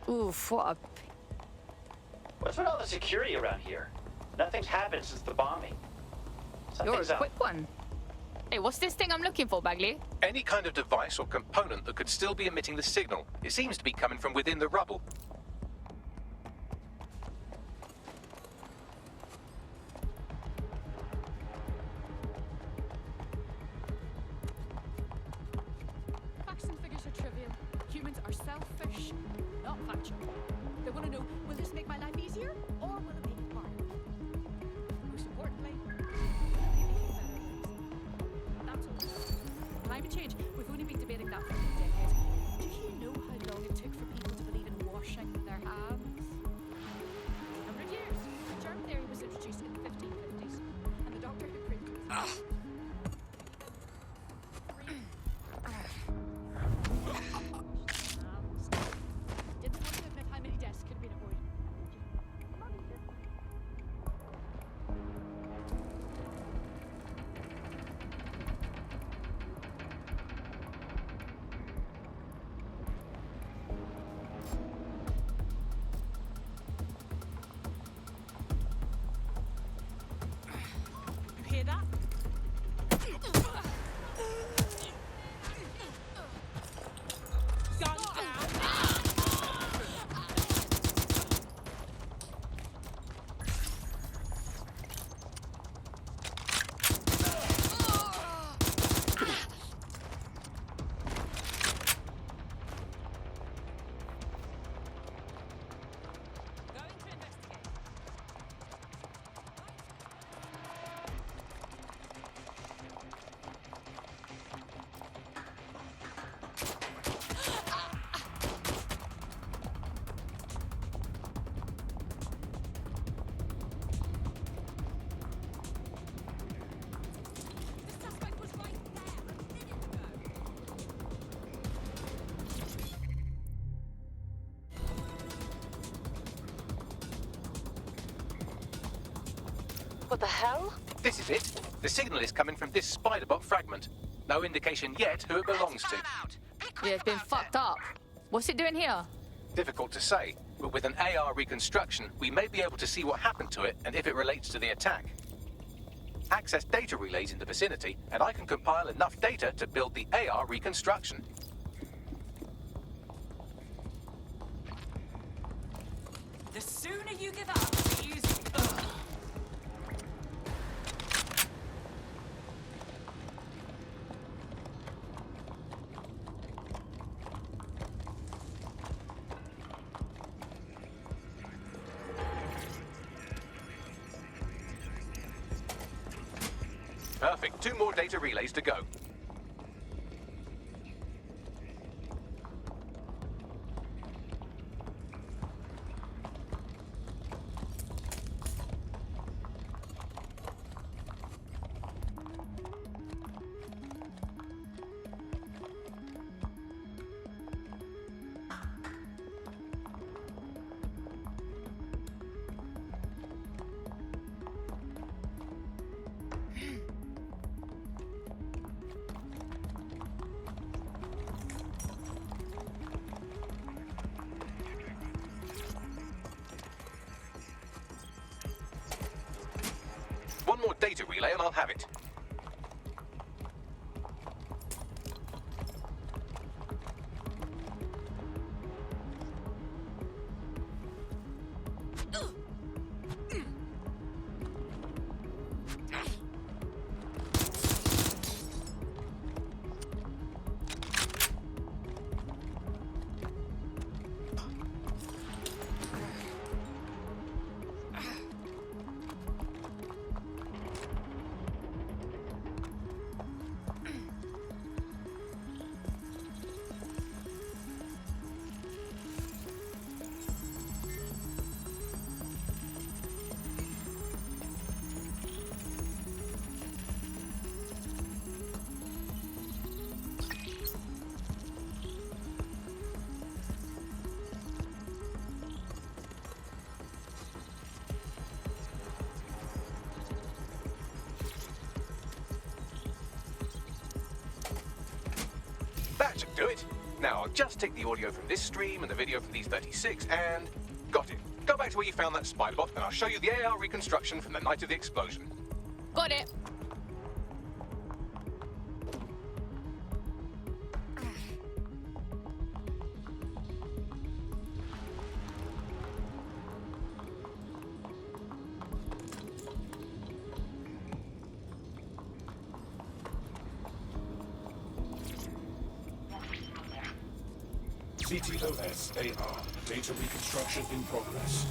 Oof, what a... What's with all the security around here? Nothing's happened since the bombing. You're Something's a up. quick one. Hey, what's this thing I'm looking for, Bagley? Any kind of device or component that could still be emitting the signal. It seems to be coming from within the rubble. Facts and figures are trivial. Humans are selfish, not factual. They want to know, will this make my life easier, or will it make it harder? Most importantly, will it make me feel better? That's all. Climate change, we've only been debating that for a decade. Do you know how long it took for people to believe in washing their hands? 100 years. Germ theory was introduced in the 1550s, and the doctor who proved it. Didn't want to admit how many deaths could have been avoided. You hear that? Gun down. Going to investigate. The suspect was right there a minute ago. What the hell? This is it. The signal is coming from this spider-bot fragment. No indication yet who it belongs to. Yeah, it's been fucked up. What's it doing here? Difficult to say, but with an AR reconstruction, we may be able to see what happened to it and if it relates to the attack. Access data relays in the vicinity, and I can compile enough data to build the AR reconstruction. The sooner you give up, the easier. Perfect. 2 more data relays to go. One more data relay and I'll have it. That should do it. Now, I'll just take the audio from this stream and the video from these 36 and... got it. Go back to where you found that Spiderbot and I'll show you the AR reconstruction from the night of the explosion. Got it. CTOS AR. Data reconstruction in progress.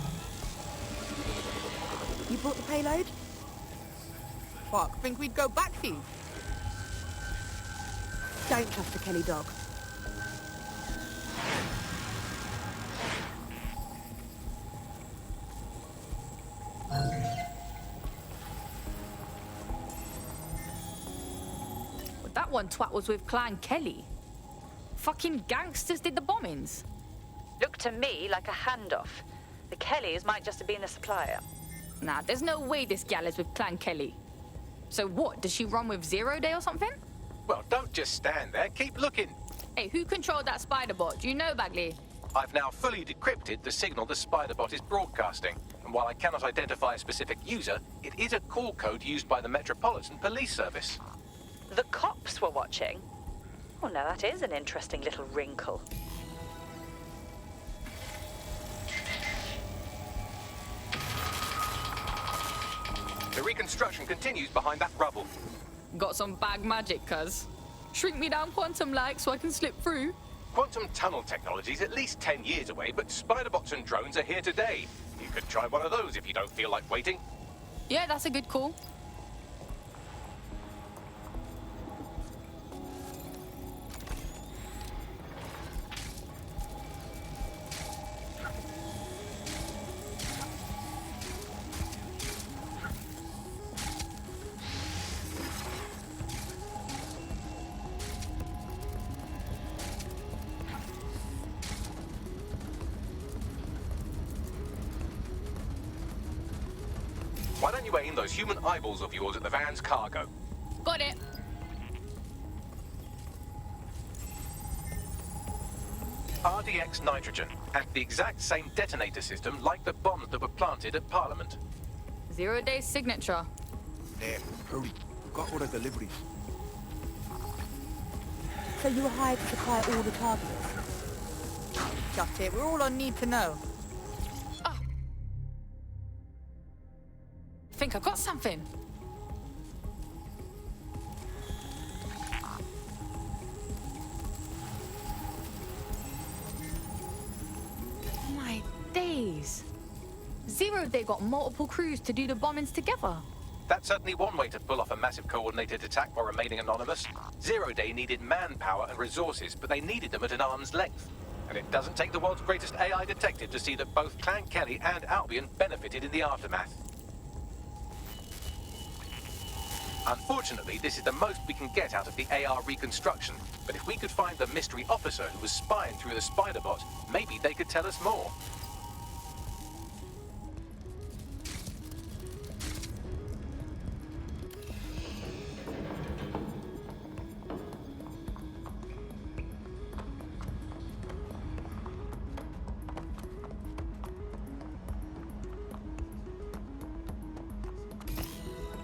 You brought the payload? Fuck, think we'd go back here? Don't trust the Kelly dog. Well, that one twat was with Clan Kelly. Fucking gangsters did the bombings. Looked to me like a handoff. The Kellys might just have been the supplier. Nah, there's no way this gal is with Clan Kelly. So what, does she run with Zero Day or something? Well, don't just stand there. Keep looking. Hey, who controlled that spider bot? Do you know, Bagley? I've now fully decrypted the signal the Spiderbot is broadcasting. And while I cannot identify a specific user, it is a call code used by the Metropolitan Police Service. The cops were watching. Oh, now that is an interesting little wrinkle. The reconstruction continues behind that rubble. Got some bag magic, cuz. Shrink me down quantum-like so I can slip through. Quantum tunnel technology is at least 10 years away, but Spiderbots and drones are here today. You could try one of those if you don't feel like waiting. Yeah, that's a good call. Why don't you aim those human eyeballs of yours at the van's cargo? Got it. RDX nitrogen, and the exact same detonator system like the bombs that were planted at Parliament. Zero Day signature. Hurry. Got all the deliveries. So you were hired to supply all the targets? Just it, we're all on need to know. Think I got something. My days. Zero Day got multiple crews to do the bombings together. That's certainly one way to pull off a massive coordinated attack while remaining anonymous. Zero Day needed manpower and resources, but they needed them at an arm's length. And it doesn't take the world's greatest AI detective to see that both Clan Kelly and Albion benefited in the aftermath. Unfortunately, this is the most we can get out of the AR reconstruction, but if we could find the mystery officer who was spying through the Spiderbot, maybe they could tell us more.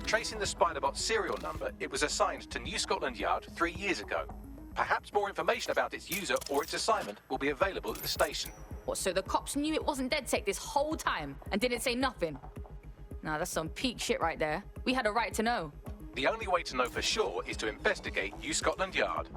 Tracing the Spiderbot's serial number, it was assigned to New Scotland Yard 3 years ago. Perhaps more information about its user or its assignment will be available at the station. What, so the cops knew it wasn't DedSec this whole time and didn't say nothing? Nah, that's some peak shit right there. We had a right to know. The only way to know for sure is to investigate New Scotland Yard.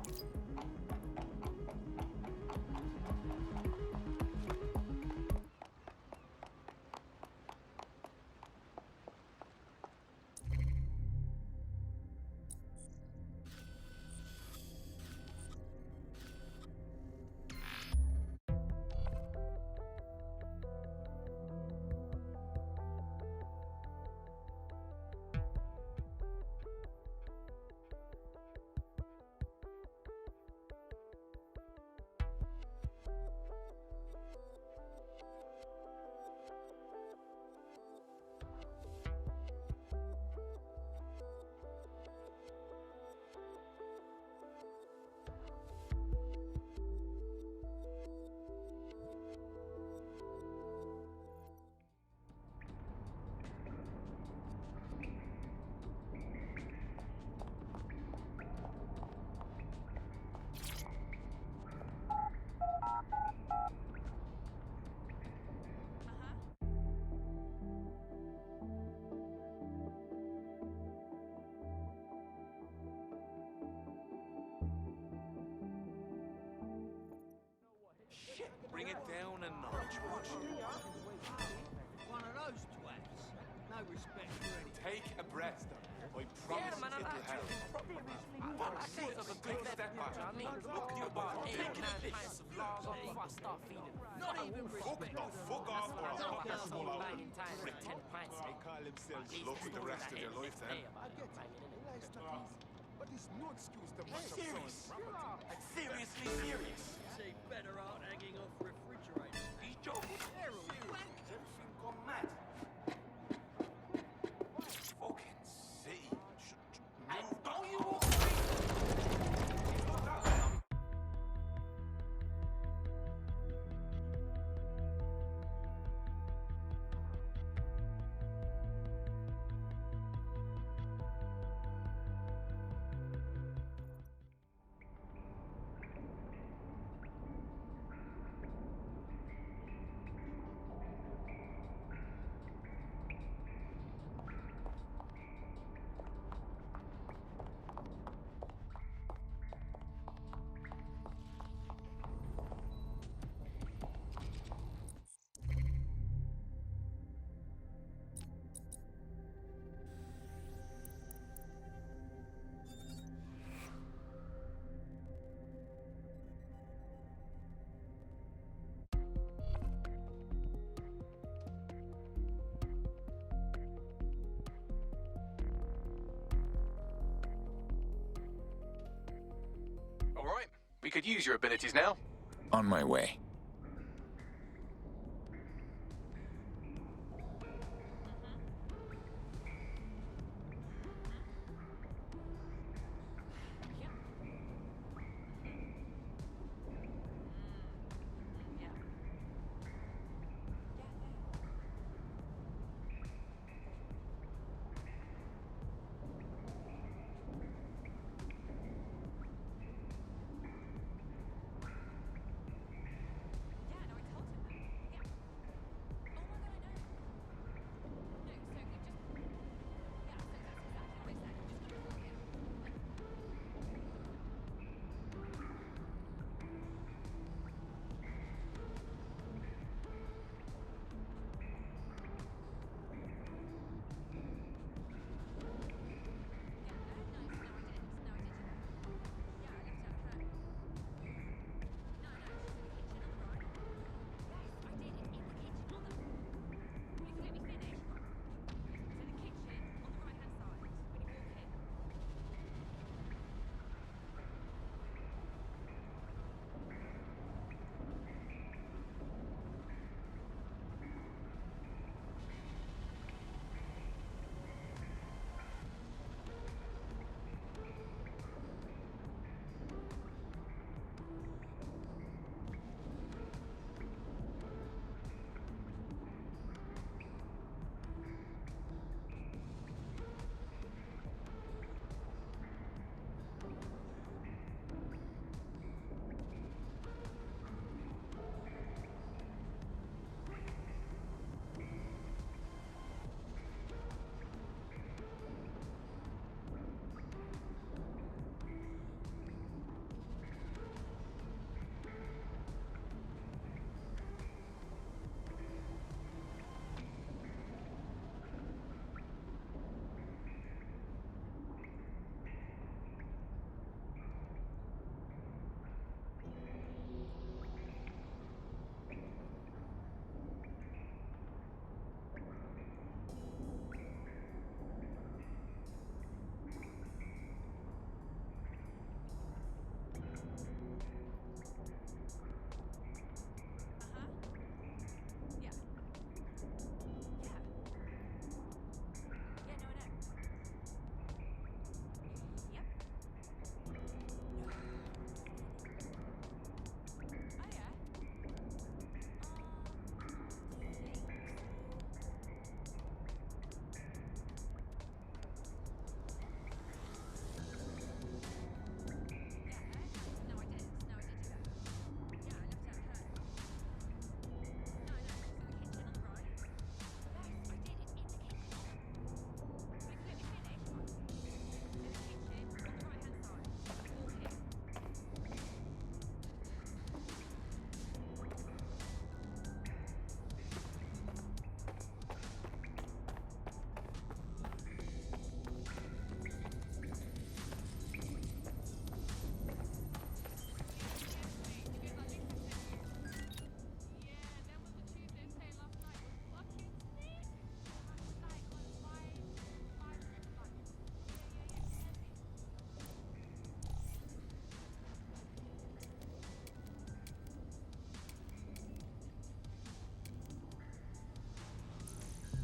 Bring it down a notch, would you? One of those twats. No respect for any. Take a breath, I promise it'll help. One foot of a big step back. Look you about taking a piss. Not even respect. Fuck off or I'll pop your skull out. They call themselves lucky the rest of their life then. But it's no excuse to mash up Serious? someone's property. Seriously serious? See better out hanging off refrigerators. He's joking. Everything gone mad. Fucking city. And don't you walk All right, we could use your abilities now. On my way.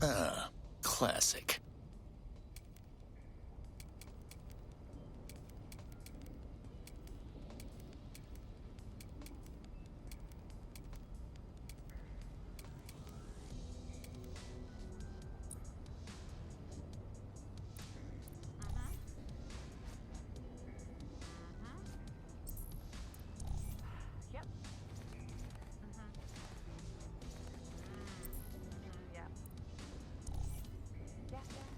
Ah, classic. Yep. Yeah. Yes, yes.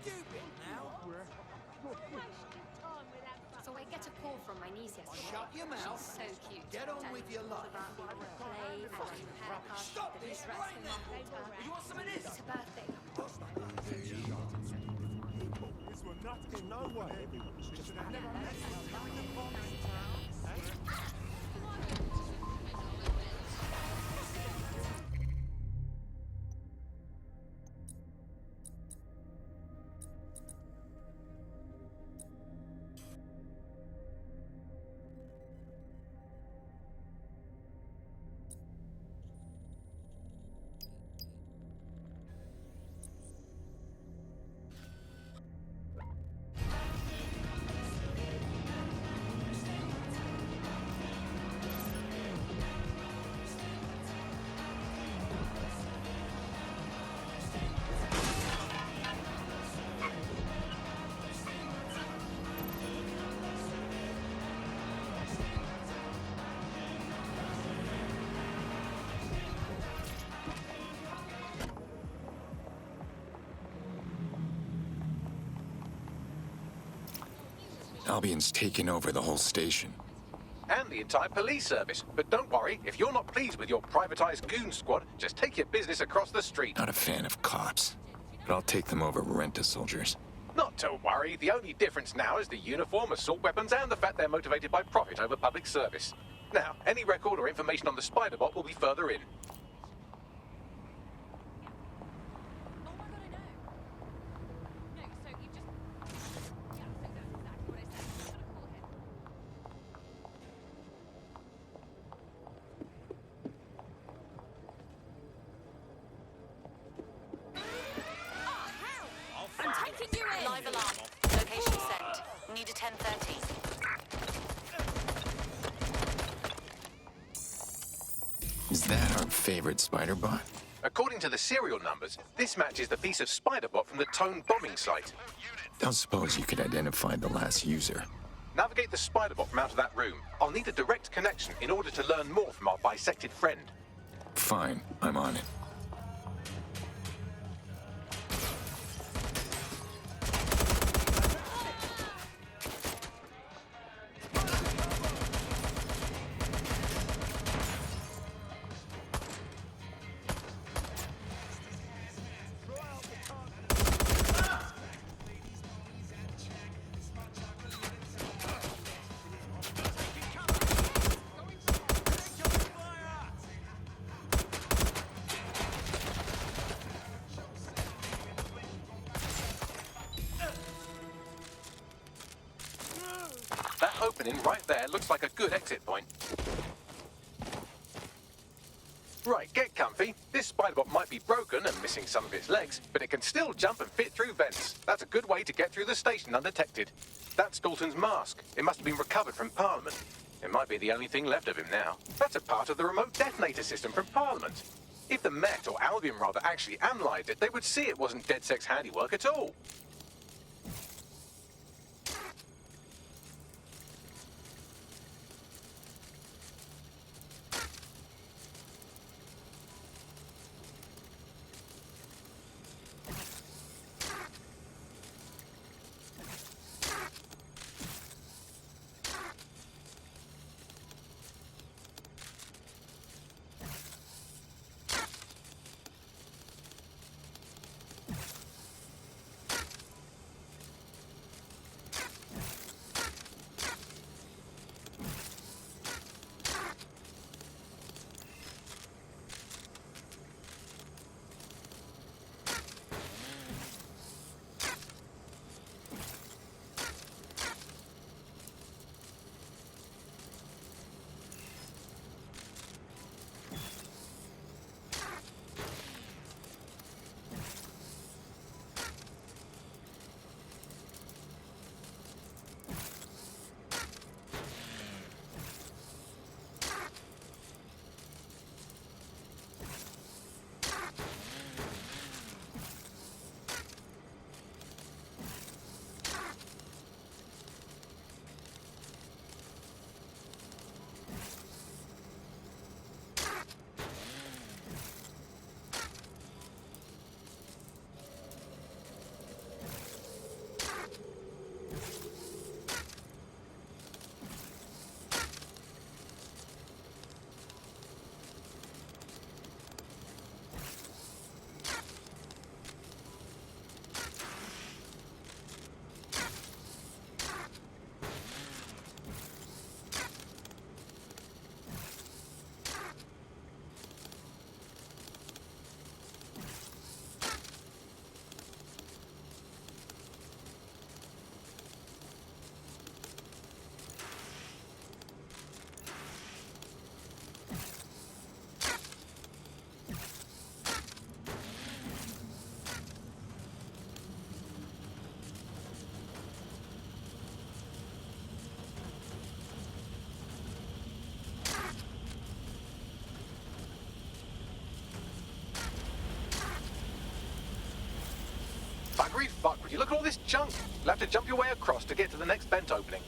stupid now. So I get a call from my niece yesterday. Shut your mouth. She's so cute. Get on with your life. About being able to play and do haircuts. Stop the this dress right and now. later. You want some of this? It's her birthday. This will not in no way. Just Albion's taken over the whole station. And the entire police service. But don't worry, if you're not pleased with your privatized goon squad, just take your business across the street. Not a fan of cops, but I'll take them over rent-a-soldiers. Not to worry, the only difference now is the uniform, assault weapons, and the fact they're motivated by profit over public service. Now, any record or information on the Spider-Bot will be further in. I'm taking you in! Live alarm. Location sent. Need a 10:30. Is that our favorite Spider-Bot? According to the serial numbers, this matches the piece of Spider-Bot from the Tone bombing site. Don't suppose you could identify the last user. Navigate the Spider-Bot from out of that room. I'll need a direct connection in order to learn more from our bisected friend. Fine, I'm on it. That opening right there looks like a good exit point. Right, get comfy. This Spider-Bot might be broken and missing some of its legs, but it can still jump and fit through vents. That's a good way to get through the station undetected. That's Galton's mask. It must have been recovered from Parliament. It might be the only thing left of him now. That's a part of the remote detonator system from Parliament. If the Met, or Albion rather, actually analysed it, they would see it wasn't DedSec's handiwork at all. Buggery fuck, would you look at all this junk? You'll have to jump your way across to get to the next vent opening.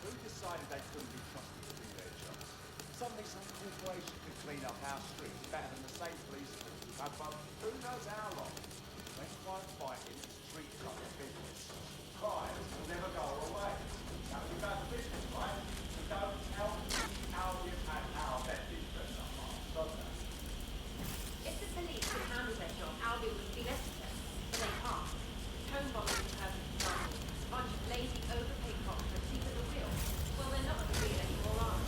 Who decided they couldn't be trusted to do their jobs? Suddenly some corporation could clean up our streets better than the same police do. But who knows how long? When crime fighting is treated like a business, crime will never go away. Now we've got a business, right? We don't tell how we impact our best interests are marked, don't they? If the police could handle their job, Albion would be less of them. But they can't. Home bombing is a perfect example. A bunch of lazy, overpaid cops that seat at the wheel. Well, they're not at the wheel anymore, are they?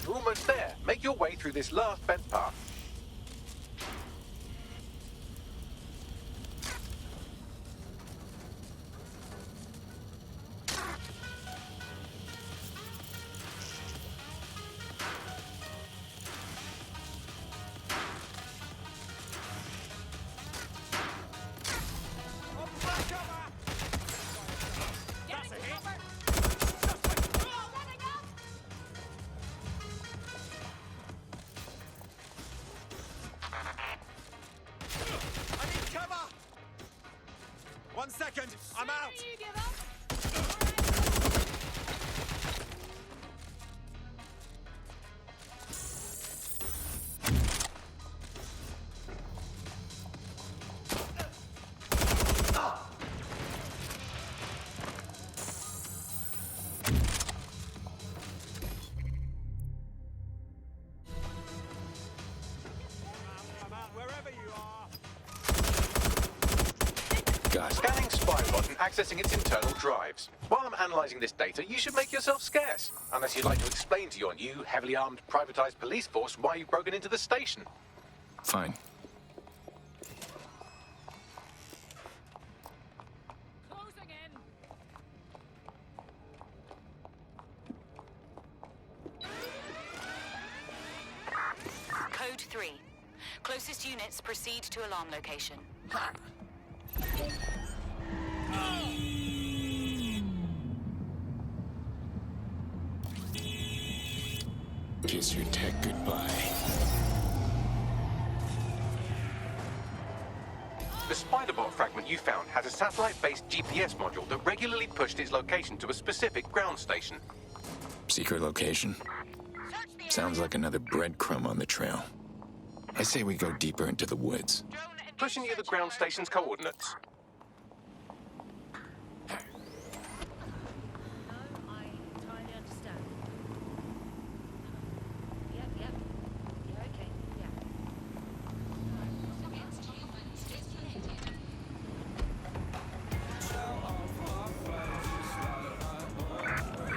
You're almost there. Make your way through this last vent path. I need cover! 1 second, I'm out! You give up? I'm out wherever you are! Guys, scanning Spybot and accessing its internal drives. While I'm analysing this data, you should make yourself scarce. Unless you'd like to explain to your new, heavily armed, privatised police force why you've broken into the station. Fine. Closing in. Code 3. Closest units proceed to alarm location. Kiss your tech goodbye. The Spiderbot fragment you found has a satellite-based GPS module that regularly pushed its location to a specific ground station. Secret location. Sounds like another breadcrumb on the trail. I say we go deeper into the woods. Pushing you the ground station's coordinates. I entirely understand. Yep. Yeah, okay. Yeah.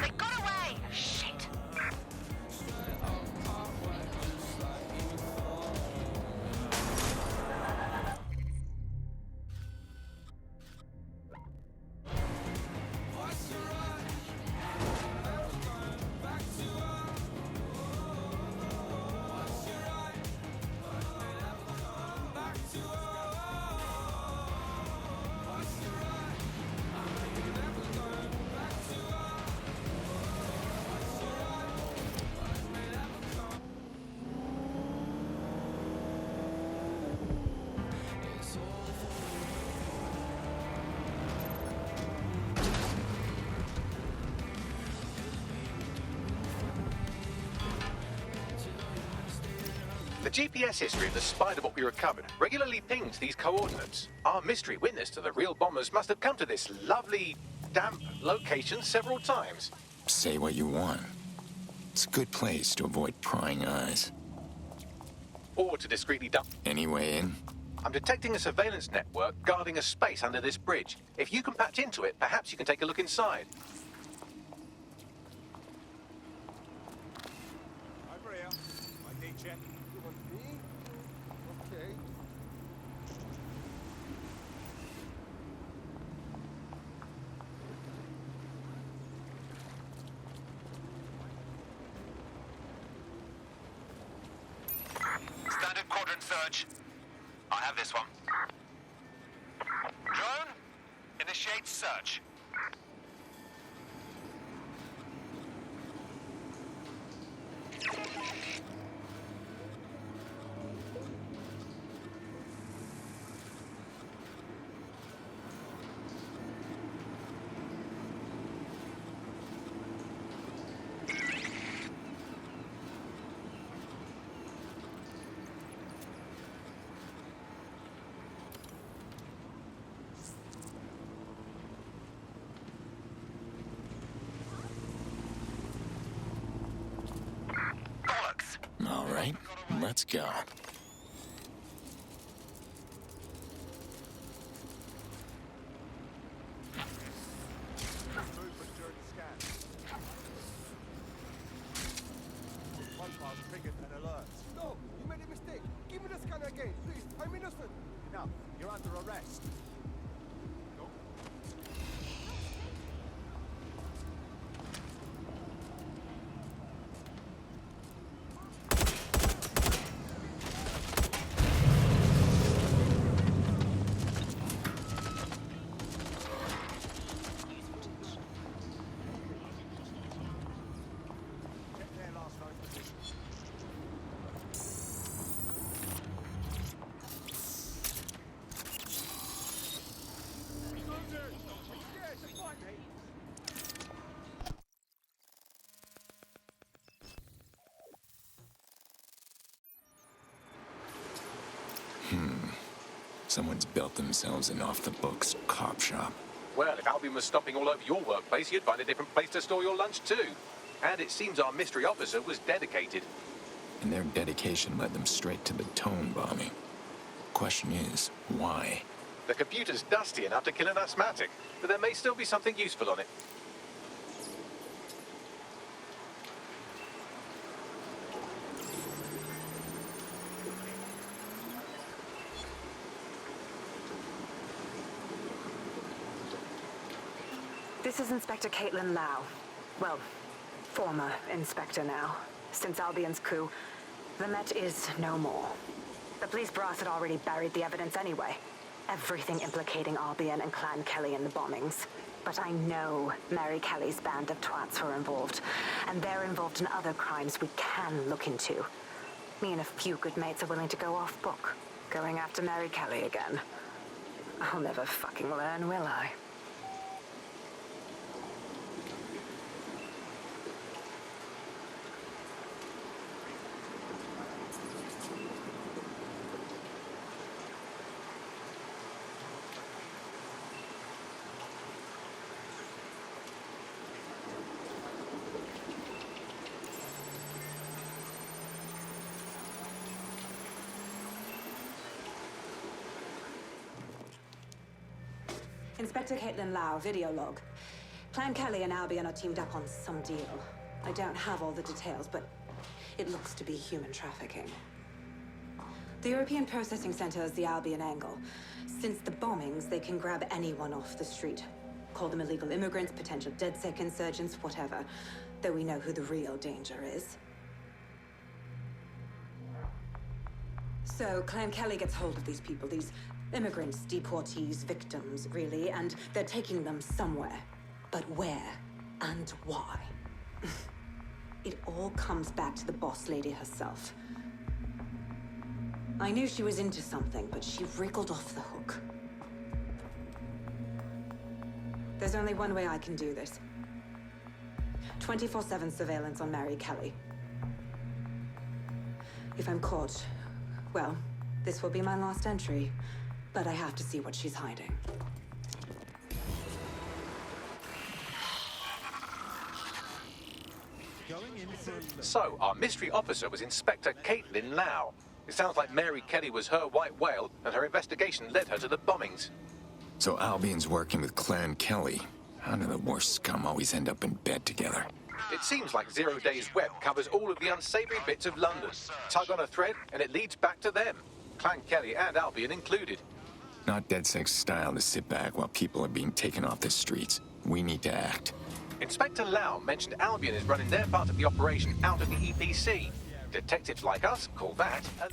They got away! Shit! The GPS history of the Spiderbot we recovered regularly pings these coordinates. Our mystery witness to the real bombers must have come to this lovely, damp location several times. Say what you want. It's a good place to avoid prying eyes. Or to discreetly dump. Any way in? I'm detecting a surveillance network guarding a space under this bridge. If you can patch into it, perhaps you can take a look inside. Over here. ID check. You want me? Okay. Standard quadrant search. I have this one. Drone, initiate search. All right, let's go. Movement during the scan. Profiles triggered an alert. No, you made a mistake. Give me the scanner again, please. I'm innocent. Enough. You're under arrest. Check their last known position. Yeah, just find me. Someone's built themselves an off-the-books cop shop. Well, if Albion was stopping all over your workplace, you'd find a different place to store your lunch too. And it seems our mystery officer was dedicated. And their dedication led them straight to the tone bombing. Question is, why? The computer's dusty enough to kill an asthmatic, but there may still be something useful on it. This is Inspector Caitlin Lau. Well, former inspector now. Since Albion's coup, the Met is no more. The police brass had already buried the evidence anyway. Everything implicating Albion and Clan Kelly in the bombings. But I know Mary Kelly's band of twats were involved, and they're involved in other crimes we can look into. Me and a few good mates are willing to go off book, going after Mary Kelly again. I'll never fucking learn, will I? Inspector Caitlin Lau, video log. Clan Kelly and Albion are teamed up on some deal. I don't have all the details, but it looks to be human trafficking. The European Processing Center is the Albion angle. Since the bombings, they can grab anyone off the street. Call them illegal immigrants, potential DedSec insurgents, whatever. Though we know who the real danger is. So, Clan Kelly gets hold of these people, these immigrants, deportees, victims, really, and they're taking them somewhere. But where and why? It all comes back to the boss lady herself. I knew she was into something, but she wriggled off the hook. There's only one way I can do this. 24/7 surveillance on Mary Kelly. If I'm caught, well, this will be my last entry. But I have to see what she's hiding. So, our mystery officer was Inspector Caitlin Lau. It sounds like Mary Kelly was her white whale, and her investigation led her to the bombings. So Albion's working with Clan Kelly. How do the worst scum always end up in bed together? It seems like Zero Days Web covers all of the unsavory bits of London. Tug on a thread, and it leads back to them. Clan Kelly and Albion included. Not DedSec's style to sit back while people are being taken off the streets. We need to act. Inspector Lau mentioned Albion is running their part of the operation out of the EPC. Detectives like us call that a...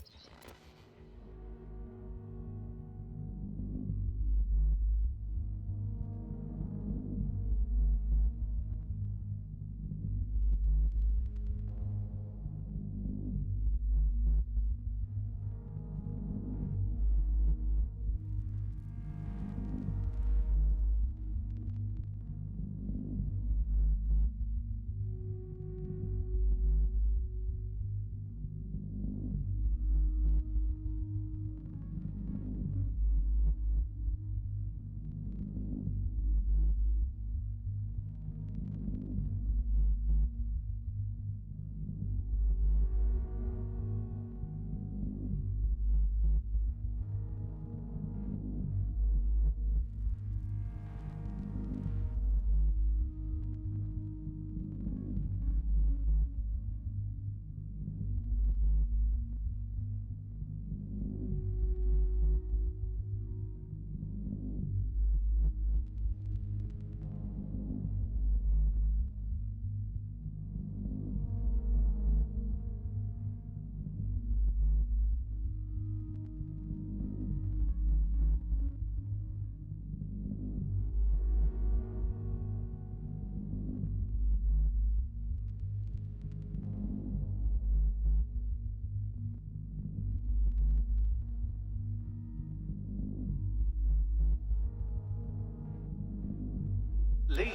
lead.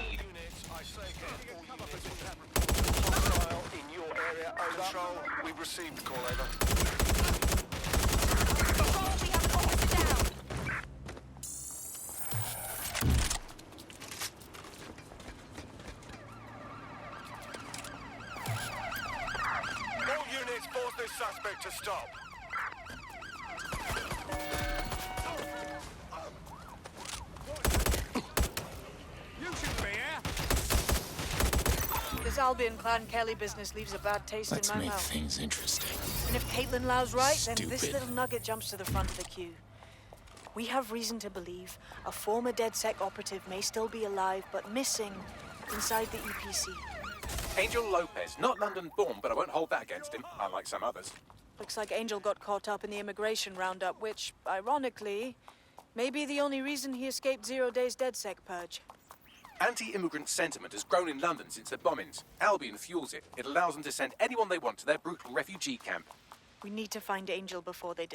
Hostile in your area, over. Control, we've received the call, over. We have an officer down. All units force this suspect to stop. This Albion Clan Kelly business leaves a bad taste Let's in my make mouth. things interesting. And if Caitlin Lau's right, then this Stupid. little nugget jumps to the front of the queue. We have reason to believe a former DedSec operative may still be alive, but missing inside the EPC. Angel Lopez, not London-born, but I won't hold that against him, unlike some others. Looks like Angel got caught up in the immigration roundup, which, ironically, may be the only reason he escaped 0 Days DedSec purge. Anti-immigrant sentiment has grown in London since the bombings. Albion fuels it. It allows them to send anyone they want to their brutal refugee camp. We need to find Angel before they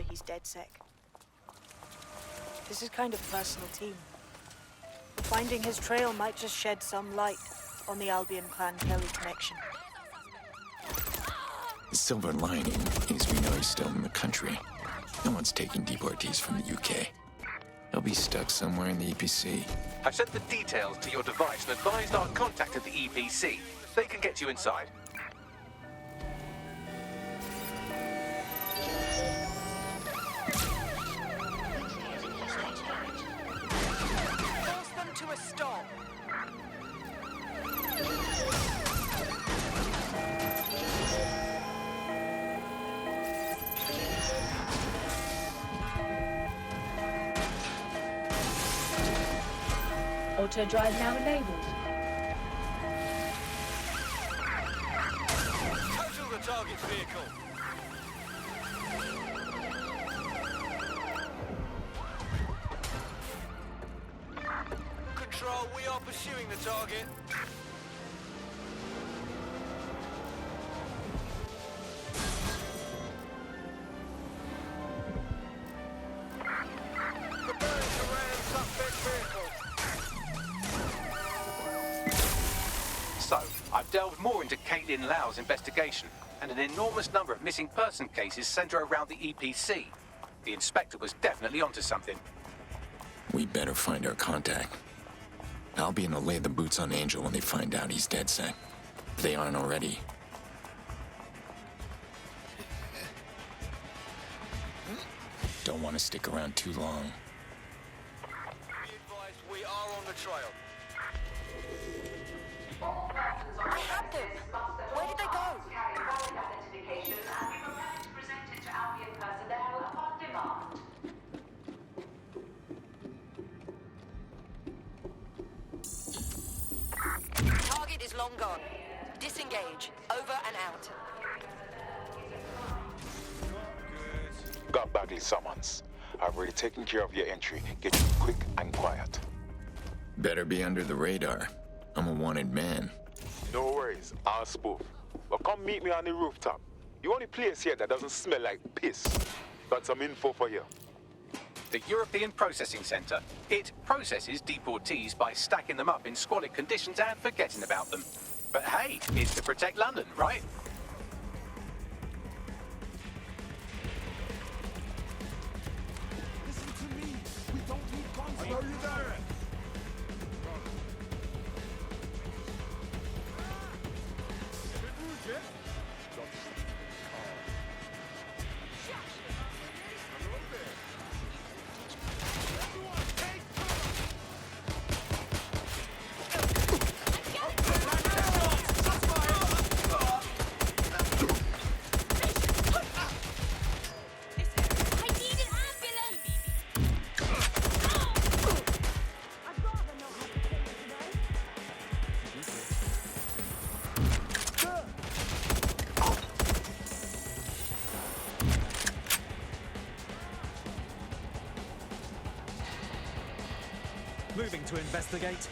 he's DedSec. This is kind of personal team. Finding his trail might just shed some light on the Albion Clan Kelly connection. The silver lining is we know he's still in the country. No one's taking deportees from the UK. He'll be stuck somewhere in the EPC. I've sent the details to your device and advised our contact at the EPC. They can get you inside. Force them to a stop. Auto drive now enabled. Total the target's vehicle. Control, we are pursuing the target. Preparing to ram suspect vehicle. So, I've delved more into Caitlin Lau's investigation, and an enormous number of missing person cases centre around the EPC. The inspector was definitely onto something. We better find our contact. Albion will lay the boots on Angel when they find out he's DedSec. if they aren't already. Don't want to stick around too long. Be advised, we are on the trail. I had them. Where did they go? Target is long gone. Disengage. Over and out. Got Bagley summons. I've already taken care of your entry. Get you quick and quiet. Better be under the radar. I'm a wanted man. No worries, I'll spoof. But come meet me on the rooftop. The only place here that doesn't smell like piss. Got some info for you. The European Processing Center. It processes deportees by stacking them up in squalid conditions and forgetting about them. But hey, it's to protect London, right? Listen to me. We don't need guns. I know you there. Moving to investigate.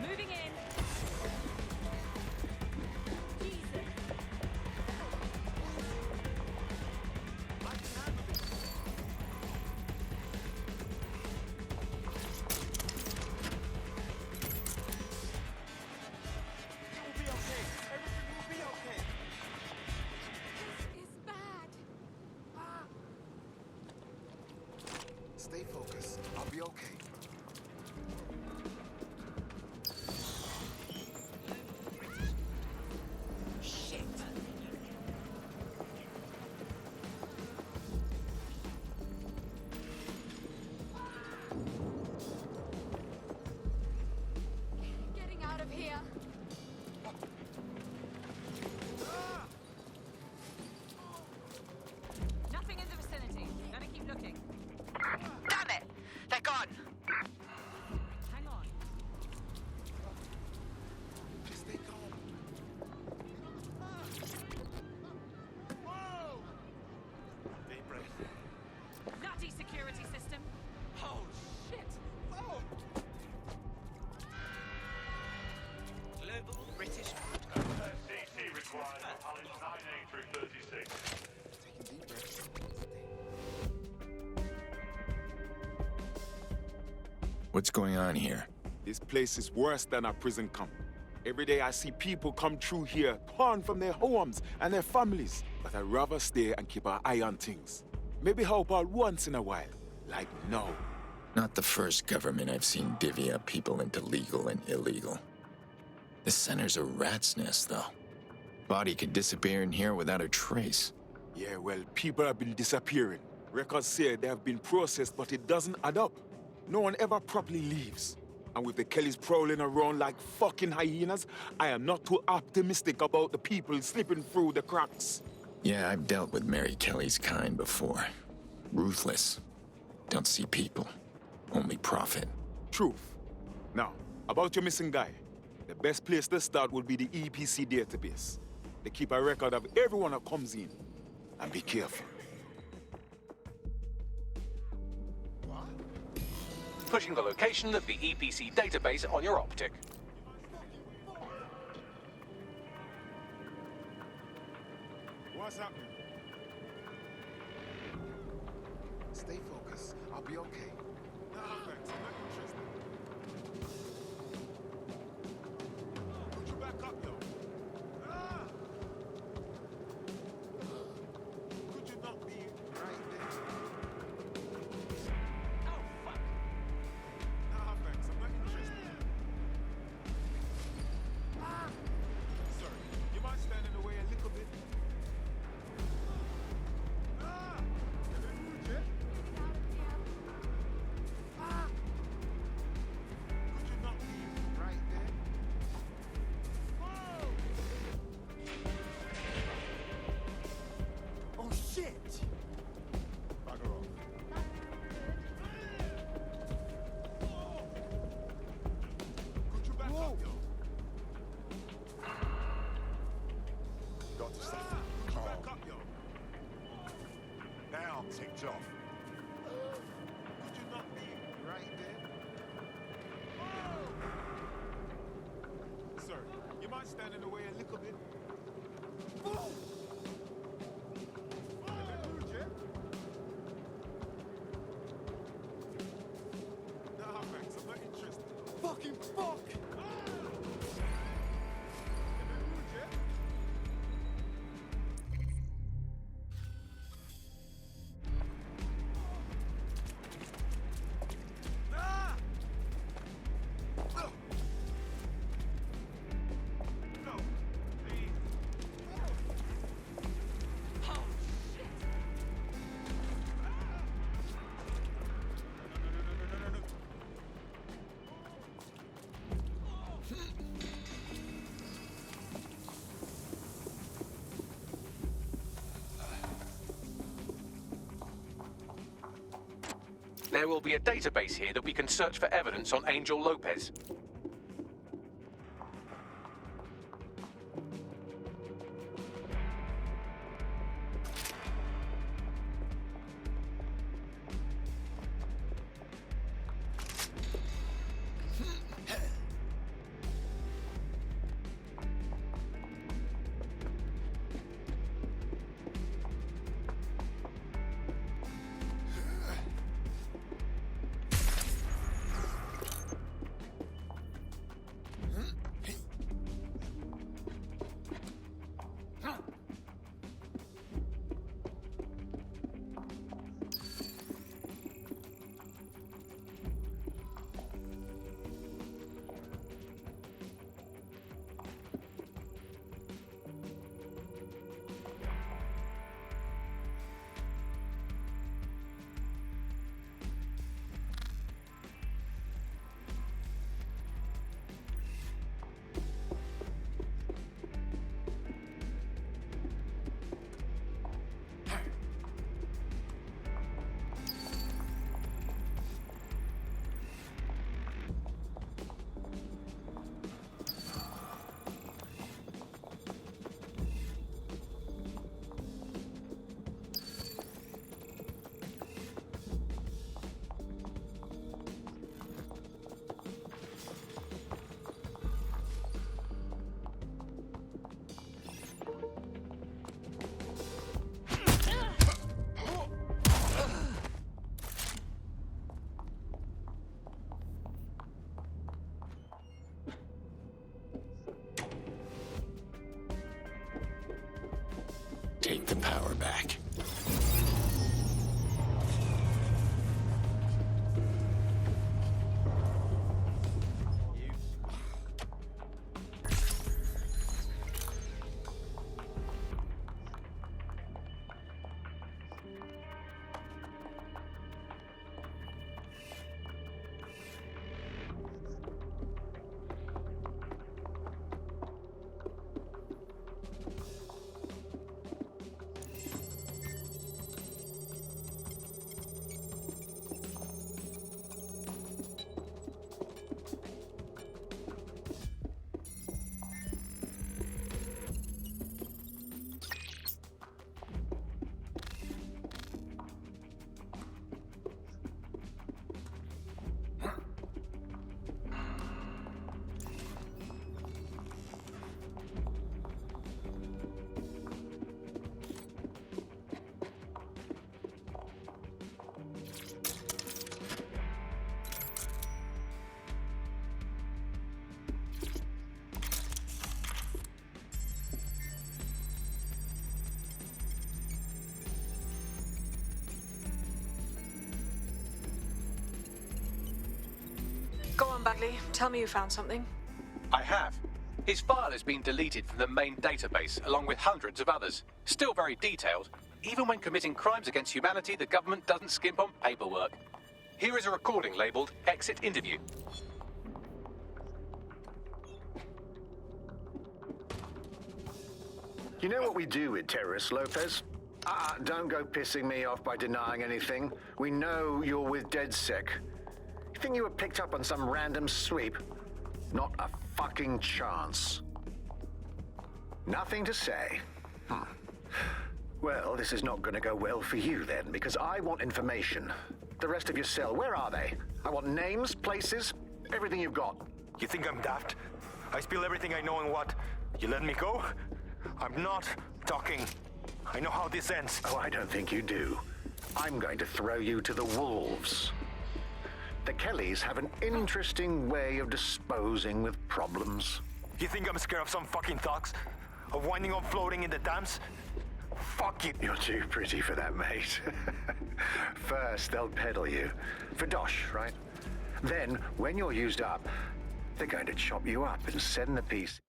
Moving in. Stay focused. I'll be okay. Getting out of here. Nothing in the vicinity. Gotta keep looking. Damn it! They're gone. Hang on. Just stay calm. Deep breath. Nutty security system. Oh, shit! Oh! Global British CC required for pallets 9A through 36. Taking deep breaths. What's going on here? This place is worse than a prison camp. Every day I see people come through here, torn from their homes and their families. But I'd rather stay and keep an eye on things. Maybe help out once in a while. Like now. Not the first government I've seen divvy up people into legal and illegal. The center's a rat's nest, though. Body could disappear in here without a trace. Yeah, well, people have been disappearing. Records say they have been processed, but it doesn't add up. No one ever properly leaves. And with the Kellys prowling around like fucking hyenas, I am not too optimistic about the people slipping through the cracks. Yeah, I've dealt with Mary Kelly's kind before. Ruthless. Don't see people. Only profit. Truth. Now, about your missing guy. The best place to start would be the EPC database. They keep a record of everyone that comes in. And be careful. Pushing the location of the EPC database on your optic. What's happening? Stay focused. I'll be okay. No, thanks. I'm not interested. Put you back up. might stand in the way a little bit. Boom! Nah, thanks, I'm not interested. Fucking fuck! There will be a database here that we can search for evidence on Angel Lopez. Take the power back. Go on, Bagley. Tell me you found something. I have. His file has been deleted from the main database, along with hundreds of others. Still very detailed. Even when committing crimes against humanity, the government doesn't skimp on paperwork. Here is a recording labeled Exit Interview. You know what we do with terrorists, Lopez? Don't go pissing me off by denying anything. We know you're with DedSec. You think you were picked up on some random sweep? Not a fucking chance. Nothing to say. Well, this is not going to go well for you then, because I want information. The rest of your cell, where are they? I want names, places, everything you've got. You think I'm daft? I spill everything I know and what? You let me go? I'm not talking. I know how this ends. Oh, I don't think you do. I'm going to throw you to the wolves. The Kellys have an interesting way of disposing with problems. You think I'm scared of some fucking thugs? Of winding up floating in the dams? Fuck you. You're too pretty for that, mate. First, they'll peddle you. For dosh, right? Then, when you're used up, they're going to chop you up and send the piece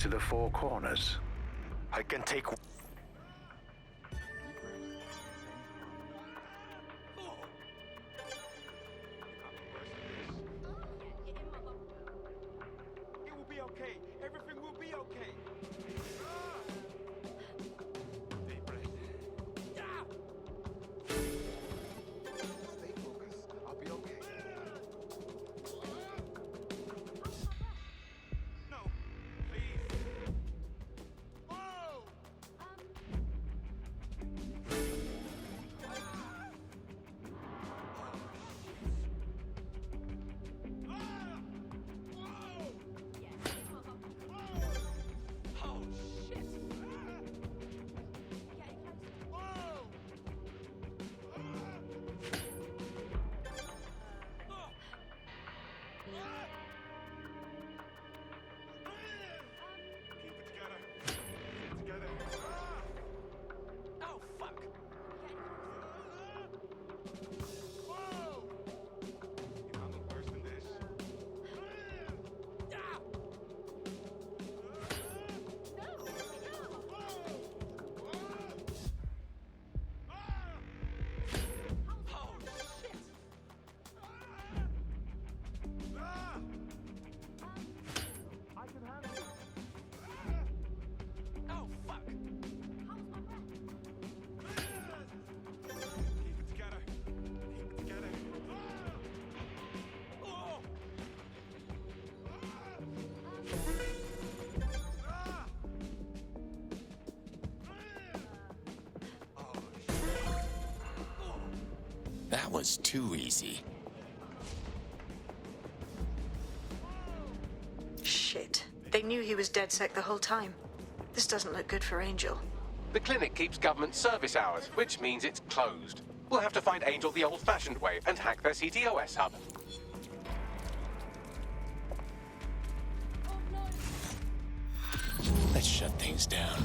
to the Four Corners. I can take... It will be okay. Everything will be okay. Deep breath. Stay focused. I'll be okay. No, please. Whoa! That was too easy. Shit. They knew he was DedSec the whole time. This doesn't look good for Angel. The clinic keeps government service hours, which means it's closed. We'll have to find Angel the old-fashioned way and hack their CTOS hub. Let's shut things down.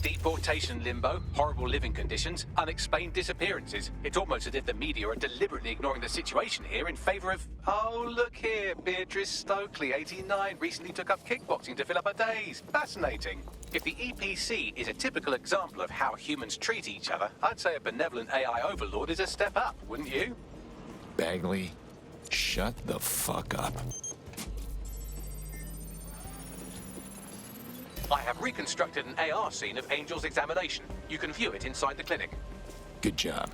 Deportation limbo, horrible living conditions, unexplained disappearances. It's almost as if the media are deliberately ignoring the situation here in favor of... Oh, look here, Beatrice Stokely, 89, recently took up kickboxing to fill up her days. Fascinating. If the EPC is a typical example of how humans treat each other, I'd say a benevolent AI overlord is a step up, wouldn't you? Bagley, shut the fuck up. I have reconstructed an AR scene of Angel's examination. You can view it inside the clinic. Good job.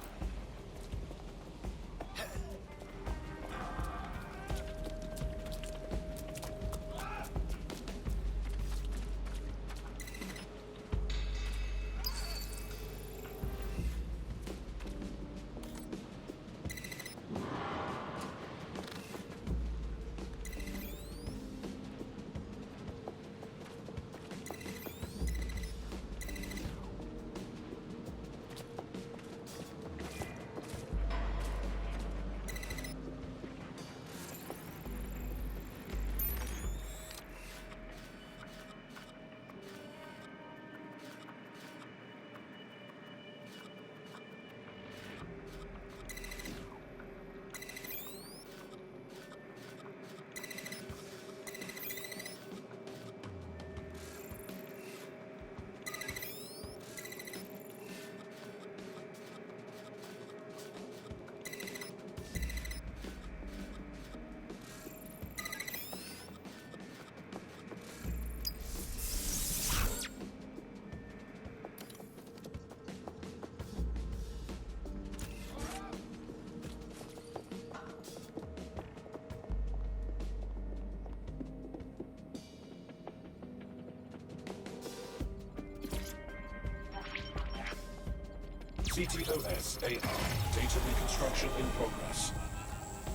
CTOS-AR. Data reconstruction in progress.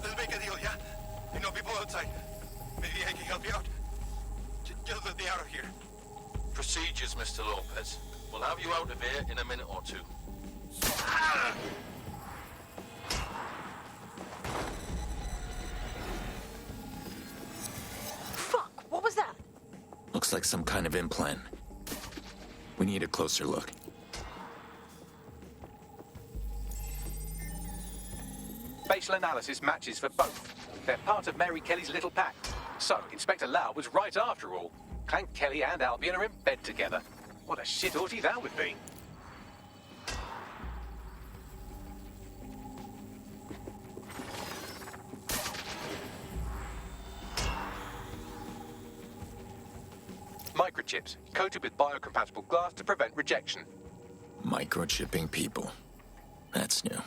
Let's make a deal, yeah? You know people outside. Maybe I can help you out. Just let me out of here. Procedures, Mr. Lopez. We'll have you out of here in a minute or two. Fuck, what was that? Looks like some kind of implant. We need a closer look. Facial analysis matches for both. They're part of Mary Kelly's little pack. So, Inspector Lau was right after all. Clank Kelly and Albion are in bed together. What a shit orgy that would be. Microchips, coated with biocompatible glass to prevent rejection. Microchipping people. That's new.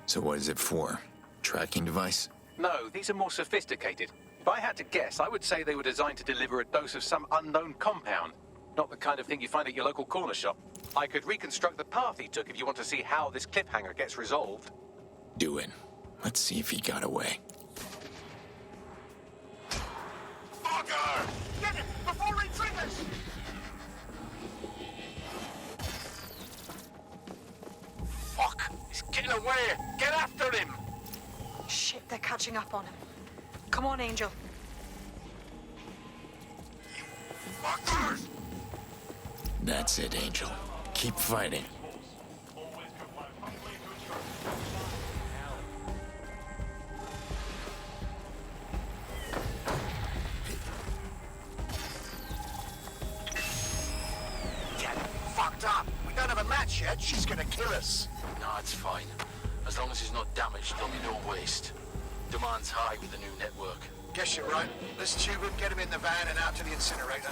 So what is it for? Tracking device? No, these are more sophisticated. If I had to guess, I would say they were designed to deliver a dose of some unknown compound. Not the kind of thing you find at your local corner shop. I could reconstruct the path he took if you want to see how this cliffhanger gets resolved. Do it. Let's see if he got away. Fucker! Get it before he triggers! Fuck! He's getting away! Get after him! Shit, they're catching up on him. Come on, Angel. Fuckers! That's it, Angel. Keep fighting. Get fucked up! We don't have a match yet. She's gonna kill us. No, it's fine. As long as he's not damaged, there'll be no waste. Demand's high with the new network. Guess you're right. Let's tube him, get him in the van and out to the incinerator.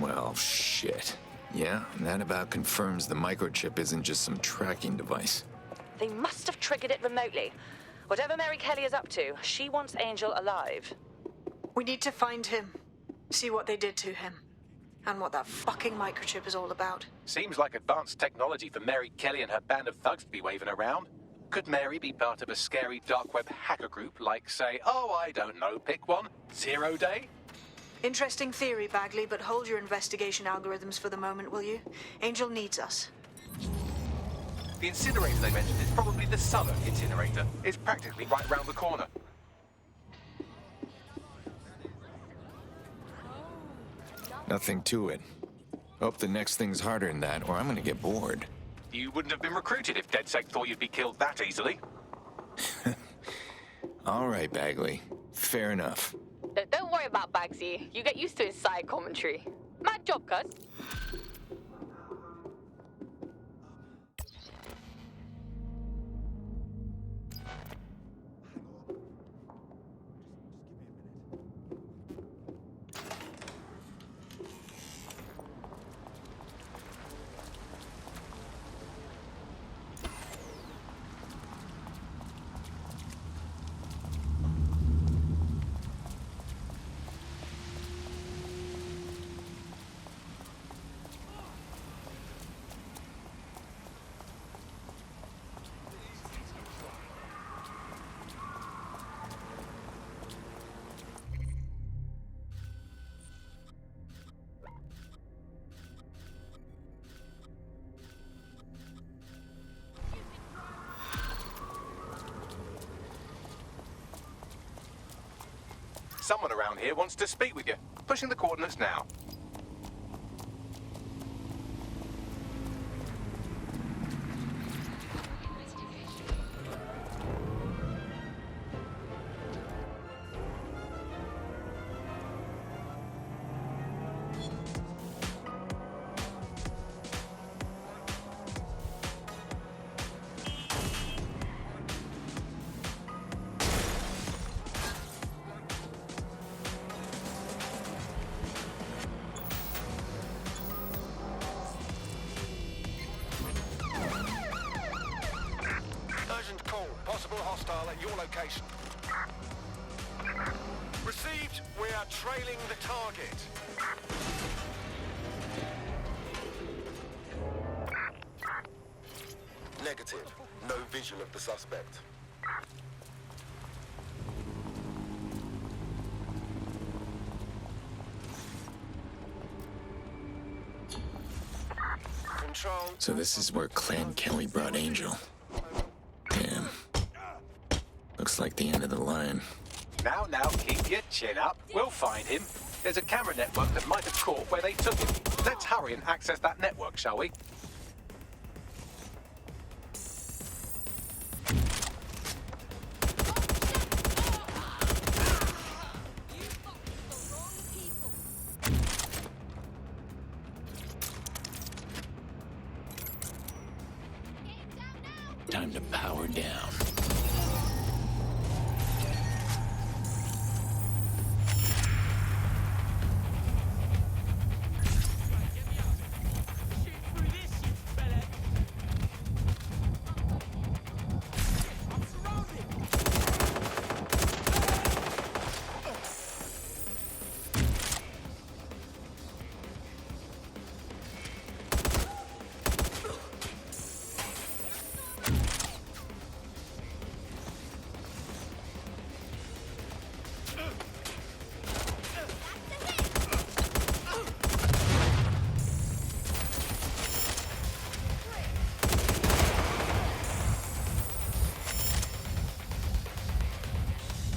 Well, shit. Yeah, and that about confirms the microchip isn't just some tracking device. They must have triggered it remotely. Whatever Mary Kelly is up to, she wants Angel alive. We need to find him. See what they did to him. And what that fucking microchip is all about. Seems like advanced technology for Mary Kelly and her band of thugs to be waving around. Could Mary be part of a scary dark web hacker group like, say, oh, I don't know, pick one, Zero Day? Interesting theory, Bagley, but hold your investigation algorithms for the moment, will you? Angel needs us. The incinerator they mentioned is probably the Southern incinerator. It's practically right round the corner. Nothing to it. Hope the next thing's harder than that, or I'm gonna get bored. You wouldn't have been recruited if DedSec thought you'd be killed that easily. All right, Bagley. Fair enough. Don't worry about Bagsy. You get used to his side commentary. Mad job, cuz. Someone around here wants to speak with you. Pushing the coordinates now. Urgent call. Possible hostile at your location. Received. We are trailing the target. Negative. No visual of the suspect. Control. So this is where Clan Kelly brought Angel. Damn. Looks like the end of the line. Now, keep your chin up. We'll find him. There's a camera network that might have caught where they took him. Let's hurry and access that network, shall we? Time to power down.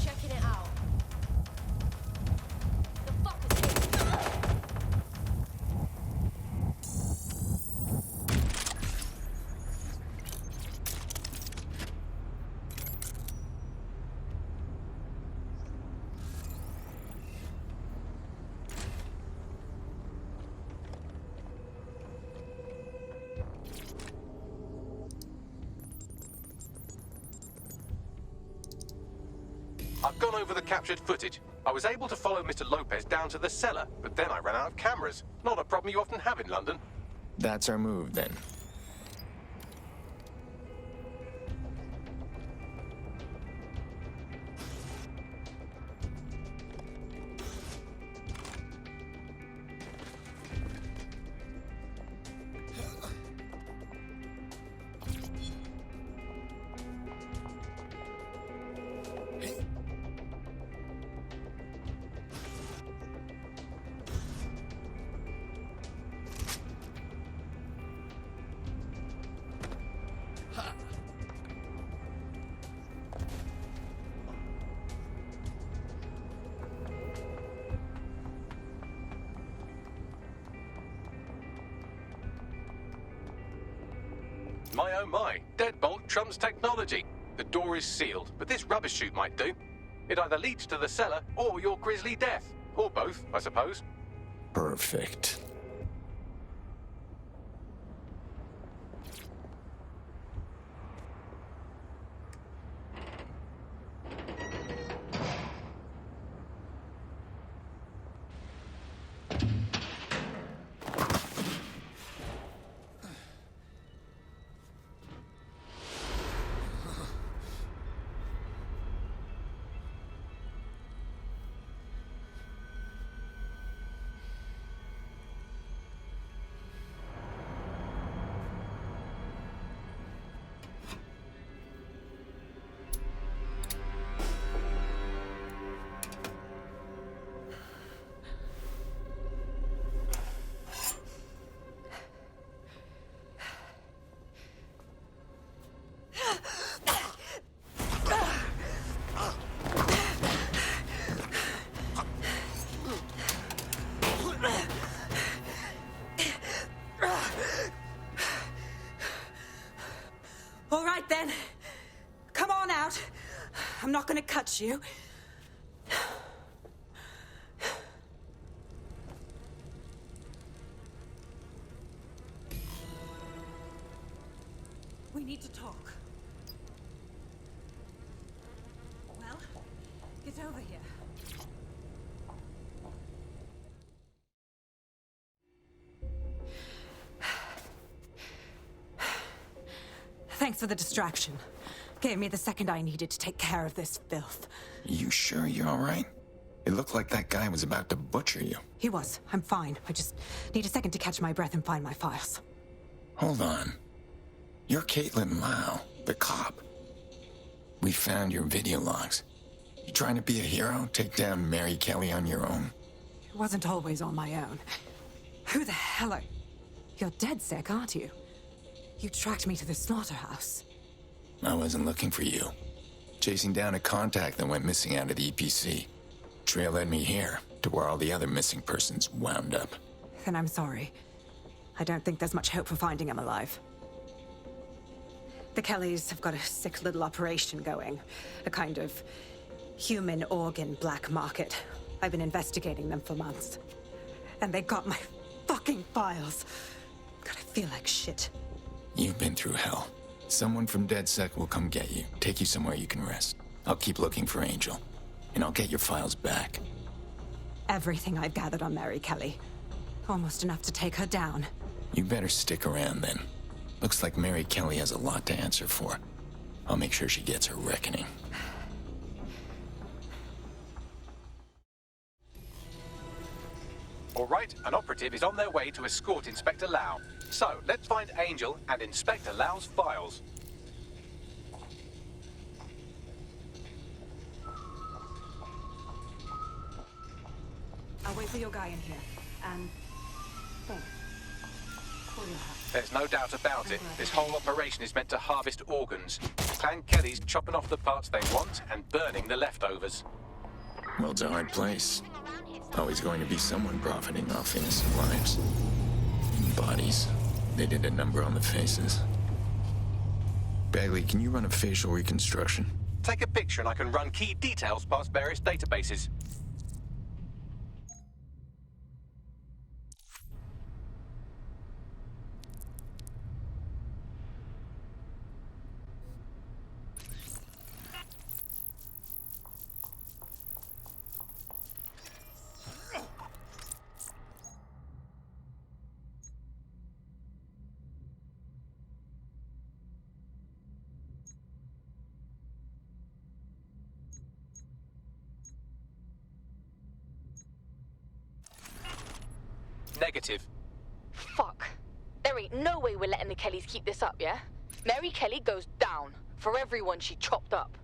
Checking it out. The fuck is this? I've gone over the captured footage. I was able to follow Mr. Lopez down to the cellar, but then I ran out of cameras. Not a problem you often have in London. That's our move, then. My oh my, deadbolt trumps technology. The door is sealed, but this rubbish chute might do. It either leads to the cellar or your grisly death. Or both, I suppose. Perfect. All right, then. Come on out. I'm not gonna cut you. We need to talk. Well, get over here. Thanks for the distraction. Gave me the second I needed to take care of this filth. You sure you're all right? It looked like that guy was about to butcher you. He was. I'm fine. I just need a second to catch my breath and find my files. Hold on. You're Caitlin Lau, the cop. We found your video logs. You trying to be a hero? Take down Mary Kelly on your own? It wasn't always on my own. Who the hell are... You're DedSec, aren't you? You tracked me to the slaughterhouse. I wasn't looking for you. Chasing down a contact that went missing out of the EPC. Trail led me here, to where all the other missing persons wound up. Then I'm sorry. I don't think there's much hope for finding him alive. The Kellys have got a sick little operation going. A kind of human organ black market. I've been investigating them for months. And they got my fucking files. God, I feel like shit. You've been through hell. Someone from DedSec will come get you, take you somewhere you can rest. I'll keep looking for Angel, and I'll get your files back. Everything I've gathered on Mary Kelly. Almost enough to take her down. You better stick around then. Looks like Mary Kelly has a lot to answer for. I'll make sure she gets her reckoning. All right, an operative is on their way to escort Inspector Lau. So, let's find Angel and Inspector Lau's files. I'll wait for your guy in here. And... Thanks. Pull your hat. There's no doubt about it. This whole operation is meant to harvest organs. Clan Kelly's chopping off the parts they want and burning the leftovers. Well, it's a hard place. Always going to be someone profiting off innocent lives. Bodies. They did a number on the faces. Bagley, can you run a facial reconstruction? Take a picture and I can run key details past various databases. Negative. Fuck. There ain't no way we're letting the Kellys keep this up, yeah? Mary Kelly goes down for everyone she chopped up.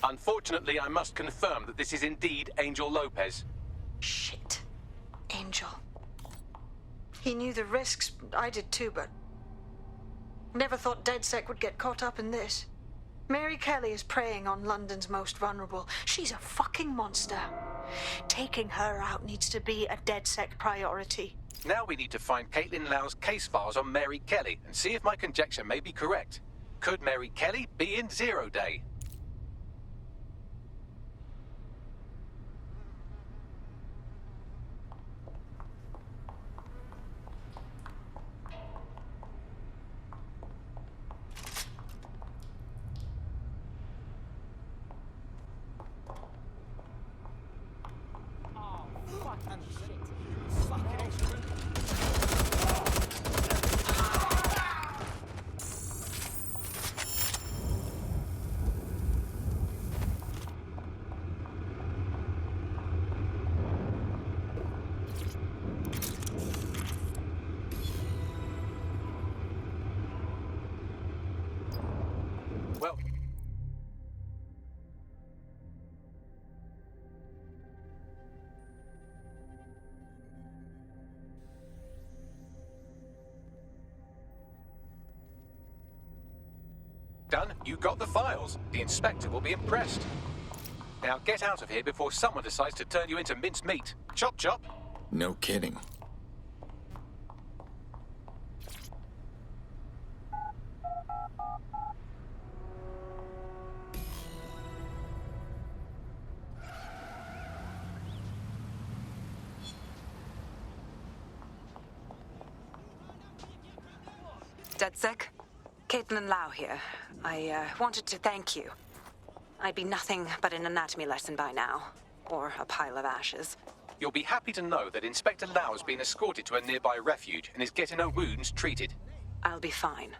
Unfortunately, I must confirm that this is indeed Angel Lopez. Shit. Angel. He knew the risks. I did too, but... Never thought DedSec would get caught up in this. Mary Kelly is preying on London's most vulnerable. She's a fucking monster. Taking her out needs to be a DedSec priority. Now we need to find Caitlin Lau's case files on Mary Kelly and see if my conjecture may be correct. Could Mary Kelly be in Zero Day? Well... Done. You got the files. The inspector will be impressed. Now get out of here before someone decides to turn you into minced meat. Chop chop. No kidding. DedSec? Caitlin Lau here. I wanted to thank you. I'd be nothing but an anatomy lesson by now. or a pile of ashes. You'll be happy to know that Inspector Lau has been escorted to a nearby refuge and is getting her wounds treated. I'll be fine.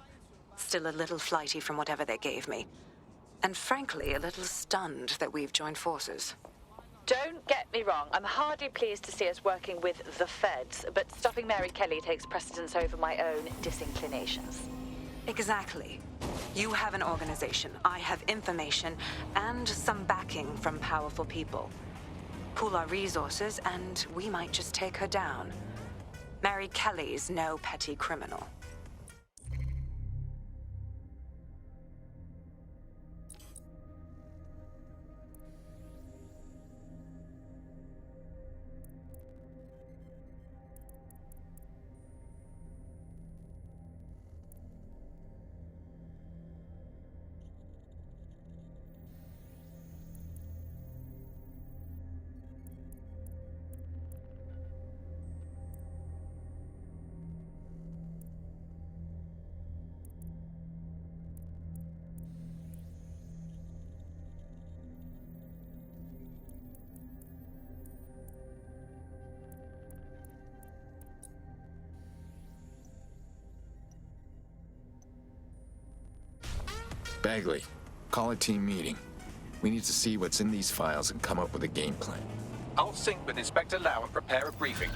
Still a little flighty from whatever they gave me. And frankly, a little stunned that we've joined forces. Don't get me wrong, I'm hardly pleased to see us working with the feds, but stopping Mary Kelly takes precedence over my own disinclinations. Exactly. You have an organization, I have information, and some backing from powerful people. Pool our resources, and we might just take her down. Mary Kelly's no petty criminal. Bagley, call a team meeting. We need to see what's in these files and come up with a game plan. I'll sync with Inspector Lau and prepare a briefing.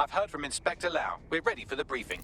I've heard from Inspector Lau. We're ready for the briefing.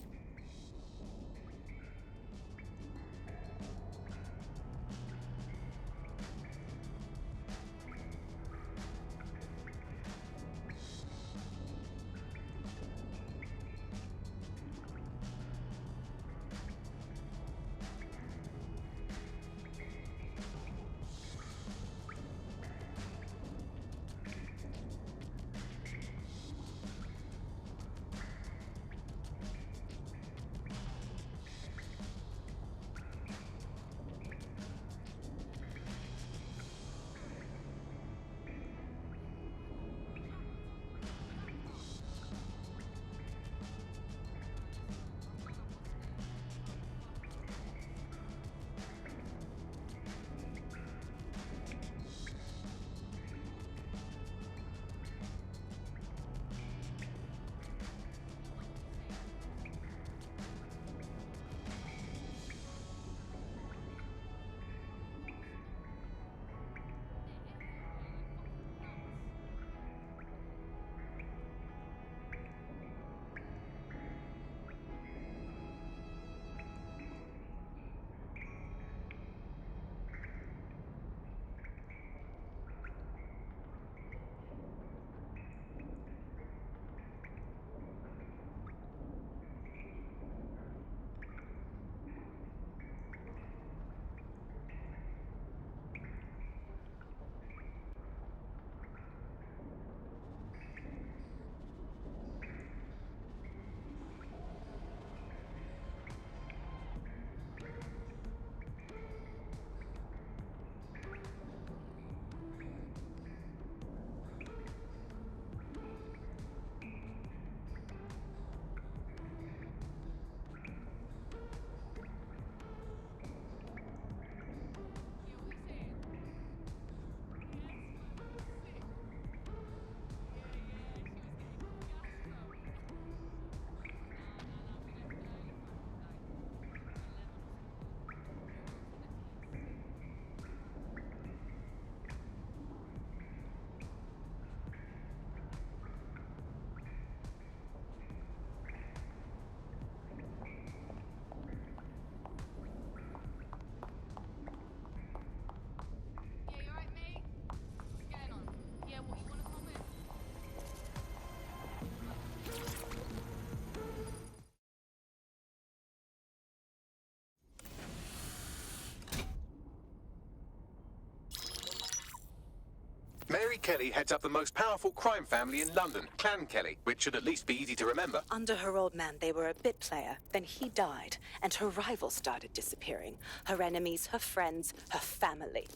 Mary Kelly heads up the most powerful crime family in London, Clan Kelly, which should at least be easy to remember. Under her old man, they were a bit player. Then he died, and her rivals started disappearing. Her enemies, her friends, her family.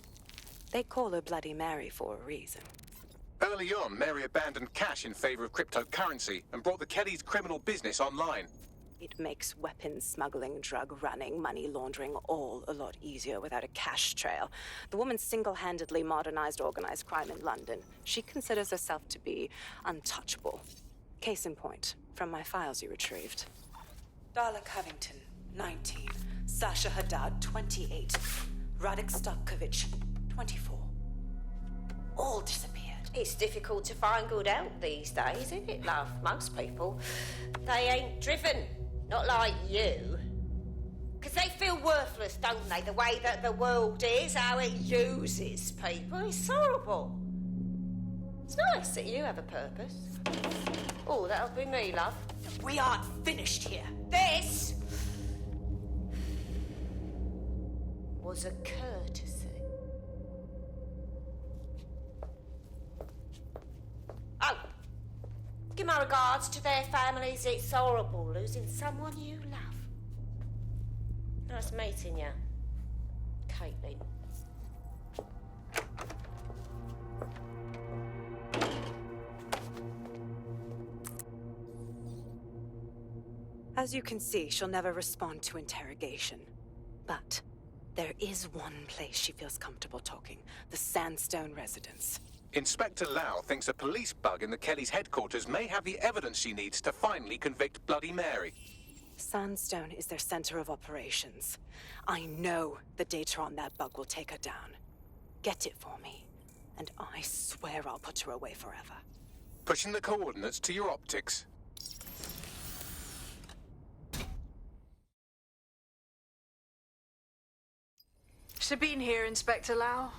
They call her Bloody Mary for a reason. Early on, Mary abandoned cash in favor of cryptocurrency and brought the Kellys' criminal business online. It makes weapons smuggling, drug running, money laundering all a lot easier without a cash trail. The woman single-handedly modernized organized crime in London. She considers herself to be untouchable. Case in point, from my files you retrieved. Darla Covington, 19. Sasha Haddad, 28. Radek Stokovich, 24. All disappeared. It's difficult to find good help these days, isn't it, love? Most people, they ain't driven. Not like you. Because they feel worthless, don't they? The way that the world is, how it uses people. It's horrible. It's nice that you have a purpose. Oh, that'll be me, love. We aren't finished here. This was a courtesy. Oh, give my regards to their families. It's horrible losing someone you love. Nice meeting you, Caitlin. As you can see, she'll never respond to interrogation. But there is one place she feels comfortable talking. The Sandstone residence. Inspector Lau thinks a police bug in the Kellys' headquarters may have the evidence she needs to finally convict Bloody Mary. Sandstone is their center of operations. I know the data on that bug will take her down. Get it for me, and I swear I'll put her away forever. Pushing the coordinates to your optics. Sabine here, Inspector Lau.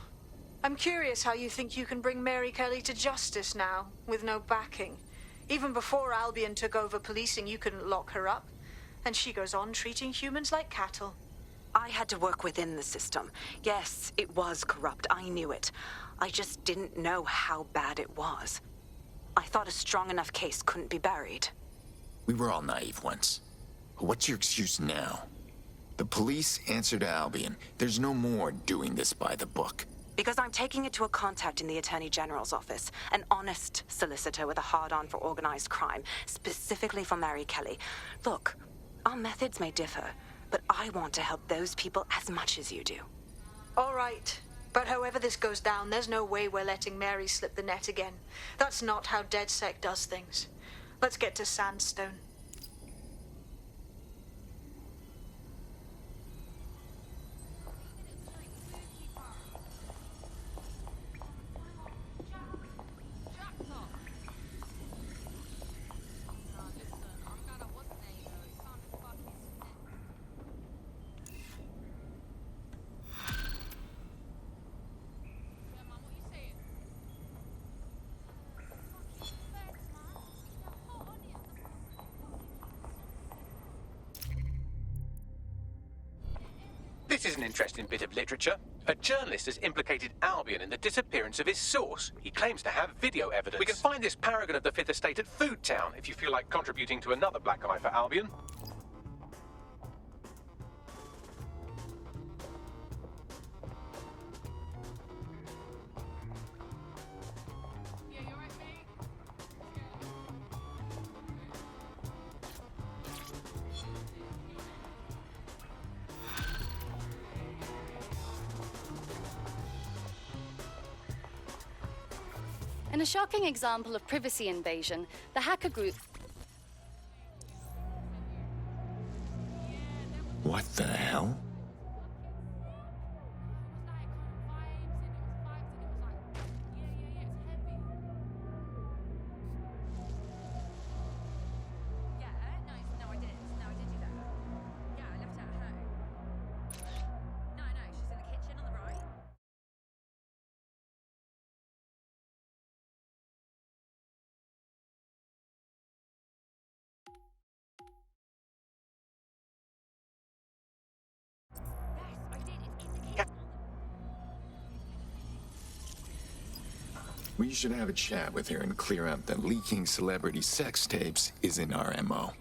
I'm curious how you think you can bring Mary Kelly to justice now, with no backing. Even before Albion took over policing, you couldn't lock her up. And she goes on treating humans like cattle. I had to work within the system. Yes, it was corrupt. I knew it. I just didn't know how bad it was. I thought a strong enough case couldn't be buried. We were all naive once. What's your excuse now? The police answer to Albion. There's no more doing this by the book. Because I'm taking it to a contact in the Attorney General's office. An honest solicitor with a hard-on for organized crime, specifically for Mary Kelly. Look, our methods may differ, but I want to help those people as much as you do. All right. But however this goes down, there's no way we're letting Mary slip the net again. That's not how DedSec does things. Let's get to Sandstone. This is an interesting bit of literature. A journalist has implicated Albion in the disappearance of his source. He claims to have video evidence. We can find this paragon of the Fifth Estate at Food Town if you feel like contributing to another black eye for Albion. In a shocking example of privacy invasion, the hacker group... What the hell? We should have a chat with her and clear up that leaking celebrity sex tapes isn't our MO.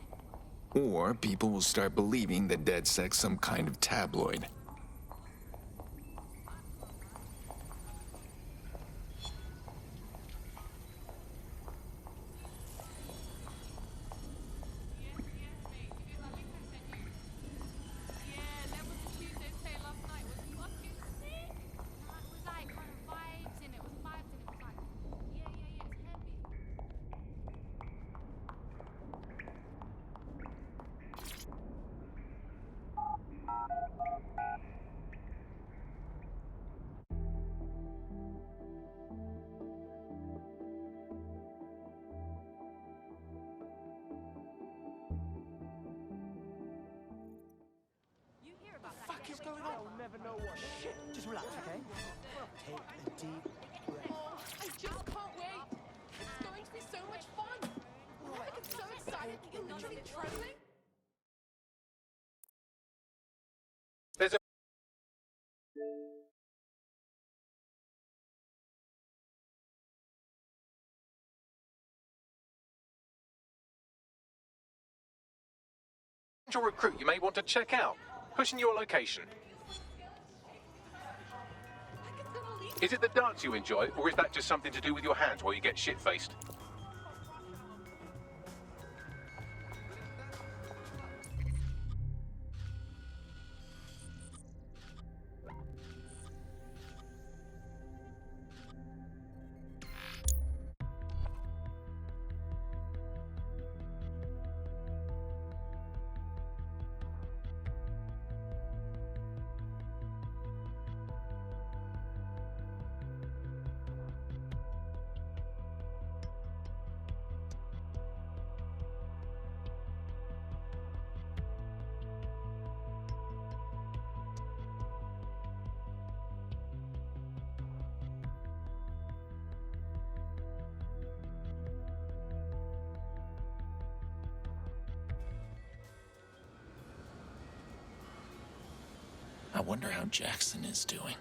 Or people will start believing that DedSec's some kind of tabloid. Fuck is going on? I'll never know what shit. Just relax, okay? Take a deep breath. Oh, I just can't wait. It's going to be so much fun. I get so excited. You're literally trembling. There's a potential recruit you may want to check out. Pushing your location. Is it the dance you enjoy, or is that just something to do with your hands while you get shit-faced? I wonder how Jackson is doing.